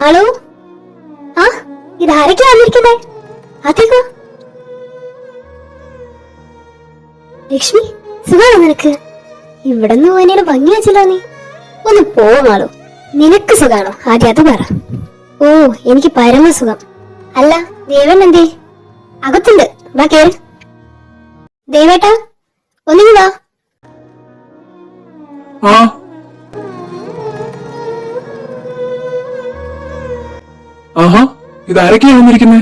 Hello, ആ ഇതാരൊക്കെയാ വന്നിരിക്കുന്നേ? അതേക്കോ ലക്ഷ്മി, സുഖാണോ നിനക്ക്? ഇവിടെന്ന് പോയതിന് ഭംഗി വെച്ചല്ലോ നീ. ഒന്ന് പോവാളൂ. നിനക്ക് സുഖാണോ? ആദ്യം അത് പറ. ഓ, എനിക്ക് പരമസുഖം. അല്ല, ദേവൻ എന്തേ? അകത്തുണ്ട്, വാ കേറ്. ദേവേട്ടാ, ഒന്നിങ്ങി വാ. ആഹാ, ഇതാരൊക്കെയാ വന്നിരിക്കുന്നേ?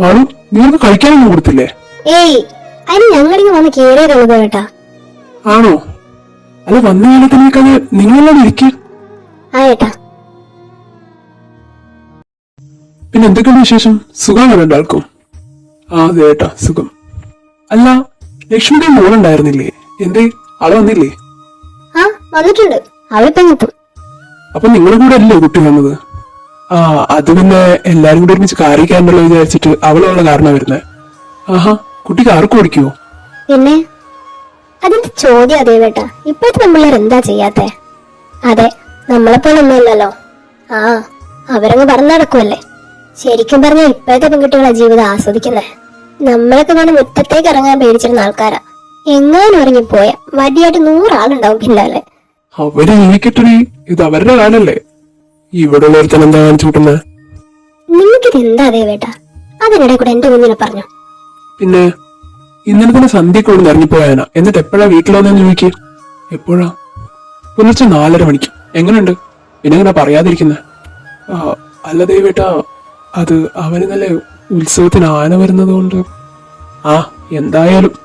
മാളു, നീ ഒന്ന് കഴിക്കാനൊന്നും കൊടുത്തില്ലേ? ഏയ്, അതിന് ഞങ്ങളിങ്ങ് വന്ന് കേറിയതുള്ളൂ ദേവേട്ടാ. ആണോ? അല്ല, വന്ന കാലത്തിനേക്കാള് നിങ്ങളെല്ലാം ഇരിക്കുക. ആ ഏട്ടാ. പിന്നെ എന്തൊക്കെയാണ് വിശേഷം? സുഖമാണോ രണ്ടാൾക്കും? ആ ദേട്ടാ, സുഖം. അല്ല, ലക്ഷ്മിയുടെ മോളുണ്ടായിരുന്നില്ലേ? എന്തേ, ആള് വന്നില്ലേ? ആ, വന്നിട്ടുണ്ട്. അവളിപ്പം കിട്ടും. അപ്പൊ നിങ്ങളുടെ കൂടെ അല്ലേ കുട്ടി വന്നത്? ആ, അത് പിന്നെ എല്ലാരും കൂടെ ഒരുമിച്ച് കാറി കയറണ്ടല്ലോ വിചാരിച്ചിട്ട് അവളുള്ള കാരണം വരുന്നത്. ആഹാ, കുട്ടി കാർക്ക് ഓടിക്കുവോ? പിന്നെ അതിന്റെ ചോദ്യം അതേ വേട്ടാ. ഇപ്പോഴത്തെ പിള്ളേർ എന്താ ചെയ്യാത്തെ? അതെ, നമ്മളെപ്പോലൊന്നുമല്ലല്ലോ. ആ, അവരങ്ങ് പറഞ്ഞു നടക്കുമല്ലേ. ശരിക്കും പറഞ്ഞാൽ ഇപ്പോഴത്തെ പെൺകുട്ടികളെ ജീവിതം ആസ്വദിക്കുന്നേ. നമ്മളൊക്കെ വേണം മുറ്റത്തേക്ക് ഇറങ്ങാൻ പേടിച്ചിരുന്ന ആൾക്കാരാ. എങ്ങാനും ഇറങ്ങിപ്പോയ വടിയായിട്ട് 100 ആളുണ്ടാവും പിന്നാലെ. അവര് ജീവിക്കട്ടെ, ഇത് അവരുടെ കാലല്ലേ. ഇവിടെ ഉള്ളവർത്തൻ എന്താ കാണിച്ചു കൂട്ടുന്നത്? നിങ്ങൾക്കിത് എന്താ അതേ വേട്ടാ? അതിനിടെ കൂടെ എന്റെ കുഞ്ഞിനെ പറഞ്ഞു. പിന്നെ ഇന്നലെ തന്നെ സന്ധ്യക്ക് കൊണ്ട് ഇറങ്ങിപ്പോയാനാ. എന്നിട്ട് എപ്പോഴാ വീട്ടിൽ വന്നെന്ന് ചോദിക്കുക? എപ്പോഴാ? പുലർച്ചെ 4:30 മണിക്ക്. എങ്ങനെയുണ്ട്? പിന്നെ എങ്ങനെ പറയാതിരിക്കുന്നത്? അല്ല ദേവേട്ടാ, അത് അവന് നല്ല ഉത്സവത്തിന് ആന വരുന്നത് കൊണ്ട്. ആ, എന്തായാലും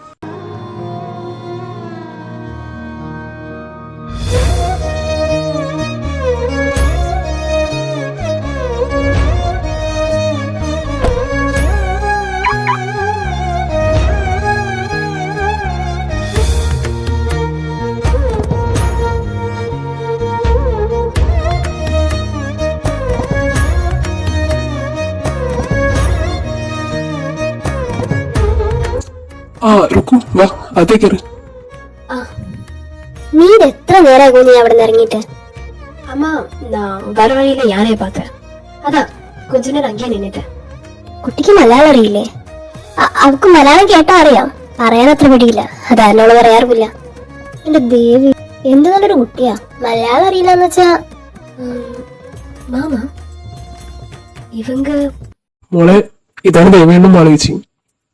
റുക്കു, വാ അതേക്കറി. നീ എത്ര നേരമാകും നീ അവിടെ നിന്ന് ഇറങ്ങിയിട്ട്? அம்மா நான் வர வழியில யாரைய பார்த்தேன், அதான் கொஞ்ச நேரம் அங்கேயே நின்னுட்டு. കുട്ടിക്ക് മലയാളം അറിയില്ലേ? അവക്ക് മലയാളം കേട്ടാ അറിയാം, പറയാൻ അത്ര പിടിയില്ല. അതാ എന്നോട് പറയാറില്ല. എന്റെ ദേവി, എന്ത് നല്ലൊരു കുട്ടിയാ. മലയാളം അറിയില്ലെന്ന് വെച്ചാ. மாமா இவங்க മോളെ, ഇതാണ് ദേവേണ്ണും മാളവിച്ചി,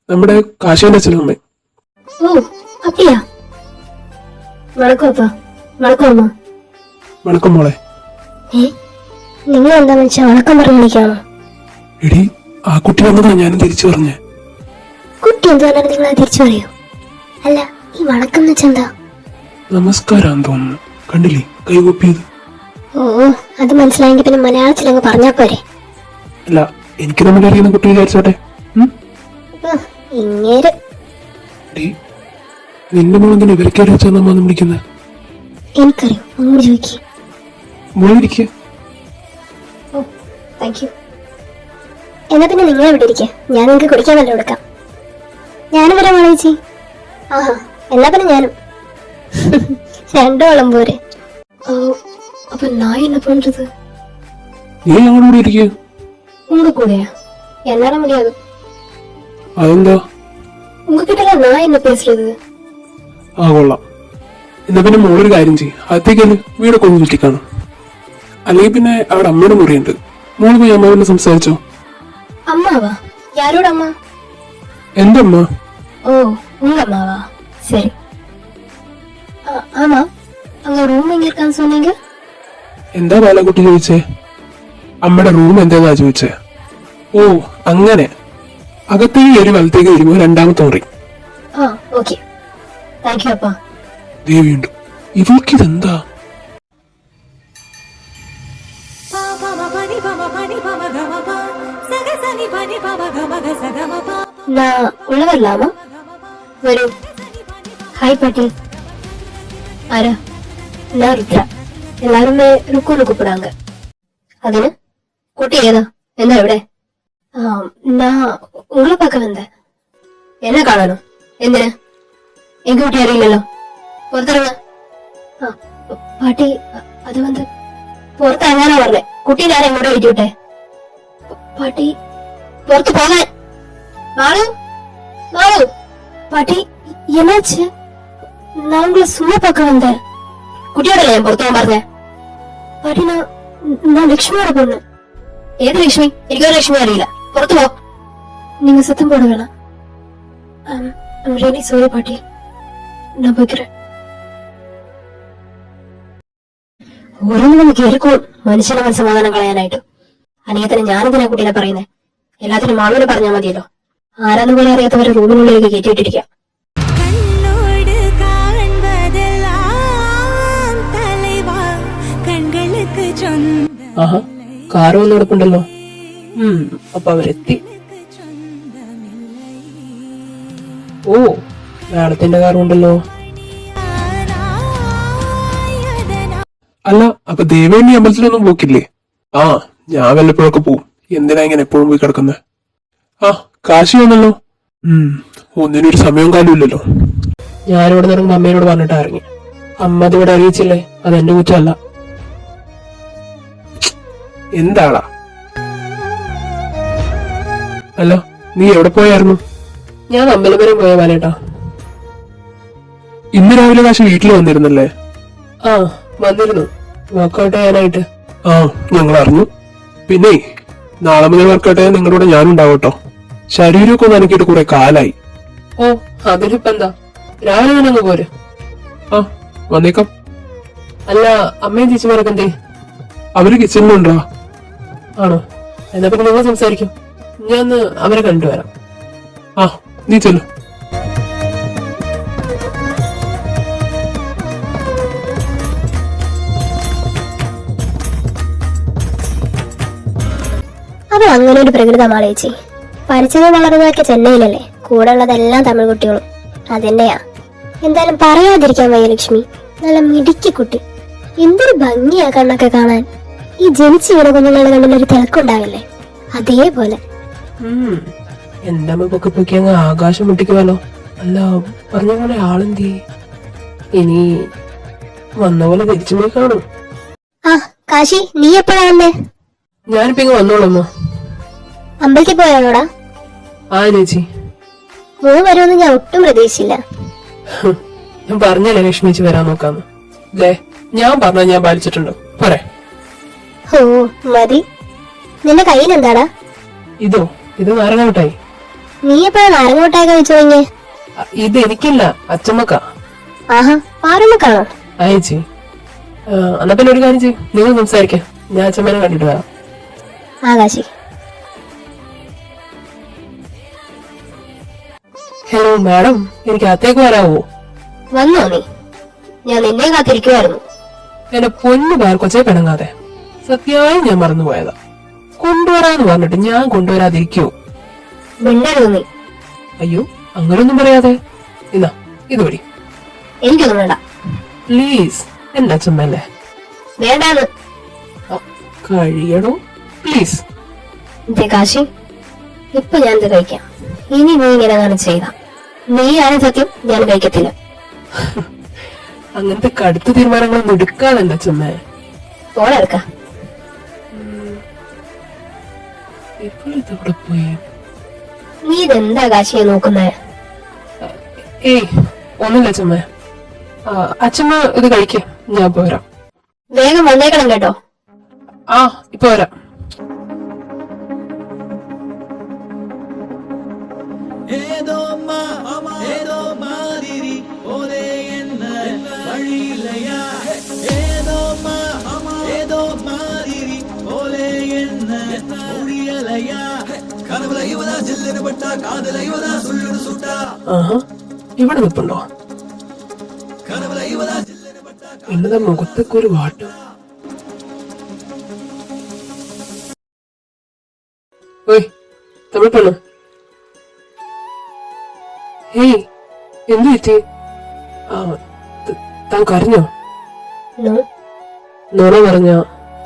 നമ്മുടെ കാശിന്റെ അച്ഛനും അമ്മ. ஓ அப்படியா? வணக்கம் அப்பா. வணக்கம் அம்மா. വണക്കം മോളെ. നിങ്ങൾ എന്താന്ന് വെച്ചാ വണക്കം പറഞ്ഞു വിളിക്കാണോ? എടി, ആ കുട്ടി വന്നതാ ഞാനും തിരിച്ചു പറഞ്ഞേ. കുട്ടി എന്ത് പറഞ്ഞാലും നിങ്ങൾ അത് തിരിച്ചു പറയോ? അല്ല, ഈ വണക്കം എന്ന് വെച്ചാ എന്താ? നമസ്കാരം തോന്നുന്നു. കണ്ടില്ലേ കൈകൂപ്പിയത്? ഓ, അത് മനസ്സിലായെങ്കിൽ പിന്നെ മലയാളത്തിൽ അങ്ങ് പറഞ്ഞാ പോരെ. അല്ല, എനിക്ക് നമ്മുടെ അറിയുന്ന കുട്ടി വിചാരിച്ചോട്ടെ. ഇങ്ങേര് നിന്റെ മോളെന്തിനാ ഇവരൊക്കെ അറിയിച്ചാൽ നമ്മ വിളിക്കുന്നത്? എനിക്കറിയോ, അങ്ങോട്ട് ചോദിക്കേ. മോളിരിക്കുക. ഓ, താങ്ക് യു. എന്നാ പിന്നെ നിങ്ങൾ ഇവിടെ ഇരിക്കുക, ഞാൻ നിങ്ങൾക്ക് കുടിക്കാൻ വല്ലതും കൊടുക്കാം. ഞാനും വരാം ചേച്ചി. ആഹാ, എന്നാ പിന്നെ ഞാനും. 2 വളം പോരെ. அப்ப நான் என்ன பண்றது? നീ ഞങ്ങളുടെ കൂടെ ഇരിക്കുക. உங்க கூடயா? என்னால முடியாது. അതെന്താ? உங்ககிட்ட நான் என்ன பேசுறது? ആ, കൊള്ളാം. എന്നാ പിന്നെ മോളൊരു കാര്യം ചെയ്യും, അകത്തേക്കല് വീടൊക്കെ ഒന്ന് ചുറ്റിക്കാണും. അല്ലെങ്കിൽ പിന്നെ അവിടെ അമ്മയുടെ മുറിയുണ്ട്, മോള് പോയി അമ്മാവോട് സംസാരിച്ചോ. அம்மாவா? யாரோட அம்மா? എന്റെ അമ്മ. ஓ, உங்க அம்மாவா? சரி. ஆமா, அங்க ரூம் எங்க இருக்கான்னு சொன்னீங்க? എന്താ ബാലക്കുട്ടി ചോദിച്ചേ? അമ്മയുടെ റൂം എന്താ ചോദിച്ചേ? ഓ, അങ്ങനെ. അകത്തേക്ക് കയറി വലത്തേക്ക് വരുമ്പോ 2ാമത്തെ മുറി. ആ, ഓക്കെ. താങ്ക് യു അപ്പാ. ദേവിയുണ്ട്. ഇവൾക്കിതെന്താ? நான் உள்ள வரலாமா? வரு. ஹாய் பாட்டி. ஆரா, நான் ருத்ரா. எல்லாருமே ருக்குன்னு கூப்பிடுறாங்க. அதுன்னு குட்டி ஏதா என்ன ഇവിടെ? நான் உங்களை பார்க்க வந்தேன். என்ன കാണാനോ? എന്തിന്? എങ്ക കുട്ടി അറിയില്ലല്ലോ. പുറത്തിറങ്ങ. പാട്ടി, അത് വന്ന് പുറത്തിറങ്ങാനാ പറഞ്ഞേ. കുട്ടി ഞാൻ എങ്ങോട്ട് വിളിക്കട്ടെ? பாட்டி பொறுத்து போக மாலு மாலு பாட்டி என்னாச்சு? நான் உங்களை சும்மா பார்க்க வந்தேன். குட்டியோட என் பொறுத்தவன் பாருங்க. பாட்டி நான் லட்சுமியோட பொண்ணு. ஏது லட்சுமி? எனக்கு ஒரு லட்சுமி அறியல. பொறுத்து போ. நீங்க சத்தம் போட வேணாம். I'm really sorry பாட்டி. நான் போய்க்கிறேன். ഒരു നമുക്ക് ഇരിക്കും മനുഷ്യനെ സമാധാനം കളയാനായിട്ട്. അനിയത്തിന് ഞാനെന്തിനാ കുട്ടീനെ പറയുന്നേ? എല്ലാത്തിനും മാളൂനെ പറഞ്ഞാൽ മതിയല്ലോ. ആരാന്ന് പോലെ അറിയാത്തവരെ റൂമിനുള്ളിലേക്ക് കയറ്റിയിട്ടിരിക്കാം. ആഹാ, കാറ് വന്ന് കിടപ്പുണ്ടല്ലോ. അപ്പൊ അവരെത്തി. ഓ, മാഡത്തിന്റെ കാറുണ്ടല്ലോ. അല്ല, അപ്പൊ ദേവേണി അമ്പലത്തിലൊന്നും പോക്കില്ലേ? ആ, ഞാൻ വല്ലപ്പോഴൊക്കെ പോവും. എന്തിനാ ഇങ്ങനെ എപ്പോഴും പോയി കിടക്കുന്നത്? ആ, കാശി വന്നല്ലോ. ഒന്നിനൊരു സമയവും കാലം ഇല്ലല്ലോ. ഞാനിവിടെ നിറങ്ങുമ്പോ അമ്മയോട് പറഞ്ഞിട്ടാ ഇറങ്ങി. അമ്മ അതിവിടെ അറിയിച്ചില്ലേ? അതെന്റെ കുറ്റമല്ല. എന്താളാ? അല്ല, നീ എവിടെ പോയായിരുന്നു? ഞാൻ അമ്പലപുരം പോയ വാലേട്ടാ. ഇന്ന് രാവിലെ കാശി വീട്ടിൽ വന്നിരുന്നല്ലേ? ആ, വന്നിരുന്നു. വർക്കൗട്ട് ചെയ്യാനായിട്ട്. ആ, ഞങ്ങൾ അറിഞ്ഞു. പിന്നെ നാളെ മുതൽ വർക്കൗട്ട് ചെയ്യാൻ നിങ്ങളുടെ കൂടെ ഞാനുണ്ടാവും കേട്ടോ. ശരീരമൊക്കെ ഒന്ന് അനക്കിയിട്ട് കുറെ കാലായി. ഓ, അതിലിപ്പോ എന്താ, രാവിലെ ഞാനങ്ങ് പോര്. ആ, വന്നേക്കാം. അല്ല, അമ്മയും ചേച്ചിമാരൊക്കെ എന്തേ? അവര് കിച്ചണിലുണ്ടോ? ആണോ? എന്നാ പിന്നെ നിങ്ങൾ സംസാരിക്കും. ഞാൻ ഒന്ന് അവരെ കണ്ടുവരാം. ആ, നീ ചെല്ലു. അത് അങ്ങനെ ഒരു പ്രകൃതമാണ് ചേച്ചി. പഠിച്ചതും വളർന്നതൊക്കെ ചെന്നൈയിലല്ലേ. കൂടെ ഉള്ളതെല്ലാം തമിഴ് കുട്ടികളും. അതെന്നെയാ. എന്തായാലും പറയാതിരിക്കാൻ വയ്യ ലക്ഷ്മി. നല്ല മിടുക്കി കുട്ടി. എന്തൊരു ഭംഗിയാ കണ്ണൊക്കെ കാണാൻ. ഈ ജനിച്ചു വീണ കുഞ്ഞുങ്ങളുടെ കണ്ണിലൊരു തിളക്കുണ്ടാവില്ലേ, അതേപോലെ. എന്റെ അമ്മപ്പൊക്കെ പൊക്കി അങ്ങ് ആകാശം മുട്ടിക്കുമല്ലോ. അല്ല, പറഞ്ഞ പോലെ ആളെന്തി? ഇനി വന്ന പോലെ തിരിച്ചു പോയി കാണും. ആ, കാശി, നീ എപ്പോഴാ വന്നേ? ഞാനിപ്പോ ഇങ്ങ് വന്നോളമ്മ. അമ്പലത്തിൽ പോയാണോടാ? ആ ചേച്ചി, മോൻ വരുമെന്ന് ഞാൻ ഒട്ടും പ്രതീക്ഷിച്ചില്ല. ഞാൻ പറഞ്ഞല്ലേ ലക്ഷ്മിച്ച് വരാൻ നോക്കാന്ന്. ഞാൻ പറഞ്ഞ ഞാൻ പാലിച്ചിട്ടുണ്ടോ? പോരെ. ഓ, മതി. നിന്റെ കയ്യിൽ എന്താടാ? ഇത് നാരങ്ങ മിഠായി. നീ എപ്പോഴാ നാരങ്ങ മിഠായി കഴിച്ചു കഴിഞ്ഞേ? ഇത് എനിക്കല്ല, അച്ചമ്മക്ക. ആഹാ, പാറുമ്മക്കാണോ? ആ ചേച്ചി, എന്നാ പിന്നെ ഒരു കാര്യം ചെയ്യും, നിങ്ങൾ സംസാരിക്കാം. ഞാൻ അച്ചമ്മനെ കണ്ടിട്ട് വരാം. ആകാശി, ഹലോ മാഡം, എനിക്ക് അകത്തേക്ക് വരാവോ? വന്നോ നീ? ഞാൻ നിന്നെ കാത്തിരിക്കുവായിരുന്നു. എന്റെ പൊന്നു പേർ കൊച്ചേ പിണങ്ങാതെ. സത്യമായും ഞാൻ മറന്നുപോയതാ. കൊണ്ടുവരാന്ന് പറഞ്ഞിട്ട് ഞാൻ കൊണ്ടുവരാതിരിക്കോ? മിണ്ടരുത് നീ. അയ്യോ, അങ്ങനൊന്നും പറയാതെ. ഇന്നാ ഇത് വഴി. എനിക്കൊന്നും വേണ്ട. പ്ലീസ്, എന്റെ അച്ഛമ്മല്ലേ. വേണ്ടാന്ന്. കഴിയണോ പ്ലീസ്? കാശി, ഇപ്പൊ ഞാൻ ഇത് കഴിക്കാം. ഇനി നീ ഇങ്ങനെ അങ്ങനെ ചെയ്ത നീയാണ് സത്യം, ഞാൻ കഴിക്കത്തില്ല. അങ്ങനത്തെ കടുത്ത തീരുമാനങ്ങളൊന്നും എടുക്കാതെ എന്റെ അച്ഛമ്മ. പോലെടുക്ക. ഇപ്പോഴത്തെ പോയി. നീ ഇതെന്താ കാശിയെ നോക്കുന്നേ? ഏയ്, ഒന്നുമില്ല അച്ഛമ്മ. അച്ഛമ്മ ഇത് കഴിക്കേ, ഞാൻ പോരാം. വേഗം വന്നേക്കണം കേട്ടോ. ആ, ഇപ്പൊ വരാം. ഇവിടെ നിൽപ്പുണ്ടോ? എന്നതാ മുഖത്തൊക്കെ ഒരു വാട്ട്. ഓയ്, തമിഴ് പെണ്ണു. ഹേയ്, എന്തു പറ്റി? താൻ കരഞ്ഞോ? നുണ പറഞ്ഞ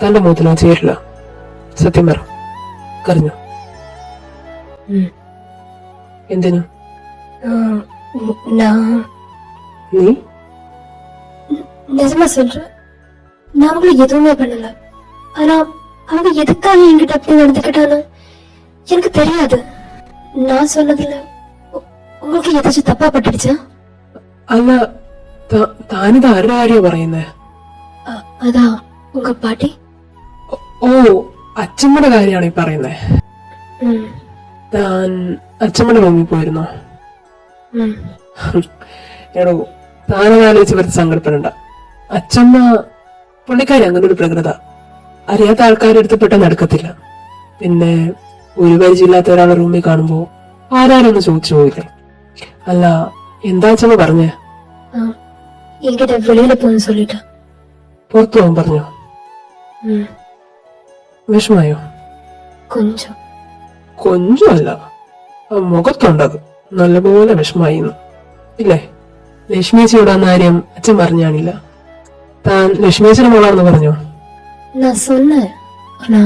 തന്റെ മുഖത്തിനാ ചേരില്ല. സത്യം പറ, കരഞ്ഞോ? എന്തിനു? நீ நிஜமா சொல்றேன். நான் அவங்களை எதுவுமே பண்ணல. ஆனா அவங்க எதுக்காக என்கிட்ட அப்படி நடந்துக்கிட்டானு எனக்கு தெரியாது. நான் சொன்னதுல உங்களுக்கு ஏதாச்சும் தப்பா பட்டுடுச்சா? അല്ല താനിത് ആരുടെ കാര്യ പറയുന്നേ? അതാ ഉങ്ക പാട്ടി. ഓ, അച്ഛമ്മയുടെ കാര്യമാണ് ഈ പറയുന്നേ. താൻ അച്ഛമ്മയുടെ റൂമിൽ പോയിരുന്നോ? എടോ, താനതാലോചിച്ച് വെറുതെ സങ്കടപ്പെടണ്ട. അച്ഛമ്മ പുള്ളിക്കാരി അങ്ങനെ ഒരു പ്രകൃത. അറിയാത്ത ആൾക്കാരുടെ അടുത്ത് പെട്ടെന്ന് നടക്കത്തില്ല. പിന്നെ ഒരു പരിചയമില്ലാത്ത ഒരാളെ റൂമിൽ കാണുമ്പോ ആരാരൊന്ന് ചോദിച്ചു പോയില്ലേ? അല്ല, എന്താ അച്ഛമ്മ പറഞ്ഞേ? എൻകിட்ட വെളിയില പോന്ന് சொல்லிட்டா. പുറത്തു പോകാൻ പറഞ്ഞോ? വിഷമായോ? കൊഞ്ചം. കൊഞ്ചമല്ല, മുഖത്തുണ്ടത് നല്ലപോലെ വിഷമായിന്ന് ഇല്ലേ? ലക്ഷ്മിയേച്ചിയോട് അന്ന കാര്യം അച്ഛൻ പറഞ്ഞാണില്ല. താൻ ലക്ഷ്മിയേച്ചിയുടെ മോളാണെന്ന് പറഞ്ഞോ? நான் சொன்னேன். ஆனா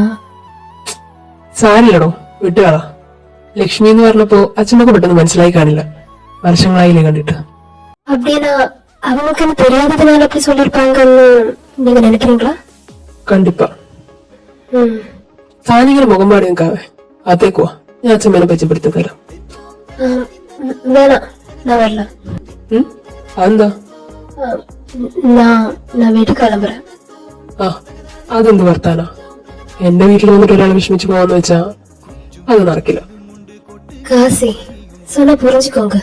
സാരില്ലടോ, വിട്ടുകളാ. ലക്ഷ്മി എന്ന് പറഞ്ഞപ്പോ അച്ഛനൊക്കെ പെട്ടെന്ന് മനസ്സിലായി കാണില്ല. വർഷങ്ങളായില്ലേ കണ്ടിട്ട്. அப்படின்னா அவங்களுக்கு என்ன தெரியாததுனால அப்படி சொல்லிருப்பாங்கன்னு நீங்க நினைக்கிறீங்களா? കണ്ടിപ്പാ. താനിങ്ങനെ മുഖം പാടി നിൽക്കാവേ, അതേക്കുവാ, ഞാൻ അച്ഛമ്മേനെ പരിചയപ്പെടുത്തി തരാം. வேணாம், நான் வரல. അതെന്താ? நான் வீட்டுக்கு கிளம்புறேன். ആ, അതെന്ത് വർത്താനാ? എന്റെ വീട്ടിൽ വന്നിട്ട് ഒരാളെ വിഷമിച്ച് പോവാന്ന് വെച്ചാ അത് നടക്കില്ല. காசி சொன்னா புரிஞ்சுக்கோங்க.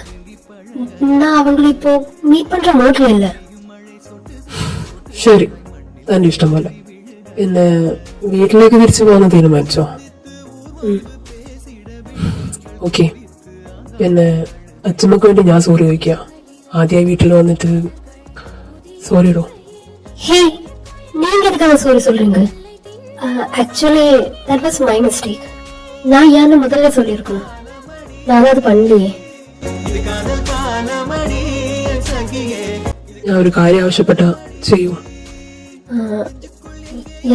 நான் அவங்களை இப்போ மீட் பண்ற மூட்ல இல்ல. ശരി, തന്റെ ഇഷ്ടം പോലെ. പിന്നെ വീട്ടിലേക്ക് തിരിച്ചു പോകാൻ തീരുമാനിച്ചോ? ഓക്കെ. പിന്നെ അച്ഛമ്മക്ക് വേണ്ടി ഞാൻ സോറി ചോദിക്കുക. ആദ്യമായി വീട്ടിൽ വന്നിട്ട് സോറി ഇടോ. ஹே, நீங்க எதுக்காக சாரி சொல்றீங்க? Actually that was my mistake. நான் யாருன்னு முதல்ல சொல்லியிருக்கணும். நான் அது பண்ணலையே. ഞാൻ ഒരു കാര്യം ആവശ്യപ്പെട്ട ചെയ്യൂ.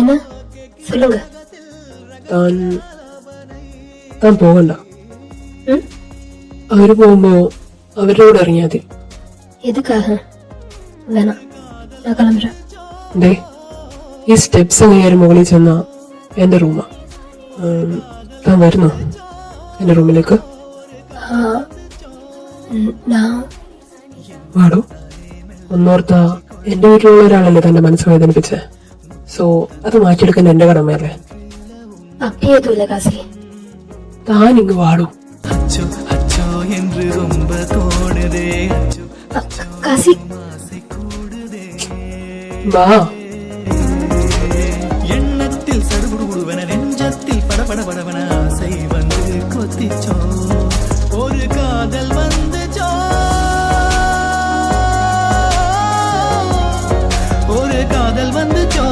என்ன சொல்லுங்க. താൻ പോകണ്ട. അവര് പോകുമ്പോ അവരുടെ കൂടെ ഇറങ്ങിയാ മതി. எதுக்காக? வேணாம், நான் கிளம்புறேன். ദേ, ഈ സ്റ്റെപ്സ് കയറി മുകളിൽ ചെന്ന എന്റെ റൂമാ. താൻ വരുന്നോ എന്റെ റൂമിലേക്ക്? நான் വാടോ. ഒന്നോർത്ത എന്റെ വീട്ടിലുള്ള ഒരാളല്ലേ തന്റെ മനസ്സ് വേദനിപ്പിച്ചേ. സോ അത് മാറ്റിയെടുക്കാൻ എന്റെ കടമയല്ലേ. அப்படியே எதுவும் இல்லை காசி. താൻ ഇങ്ങ് വാടോ. காசி വാ. எண்ணத்தில் சடுகுடுவன நெஞ்சத்தில் படபடபடவன ஆசை வந்து கொத்திச்சோ ஒரு காதல் வந்துச்சோ ஒரு காதல் வந்துச்சோ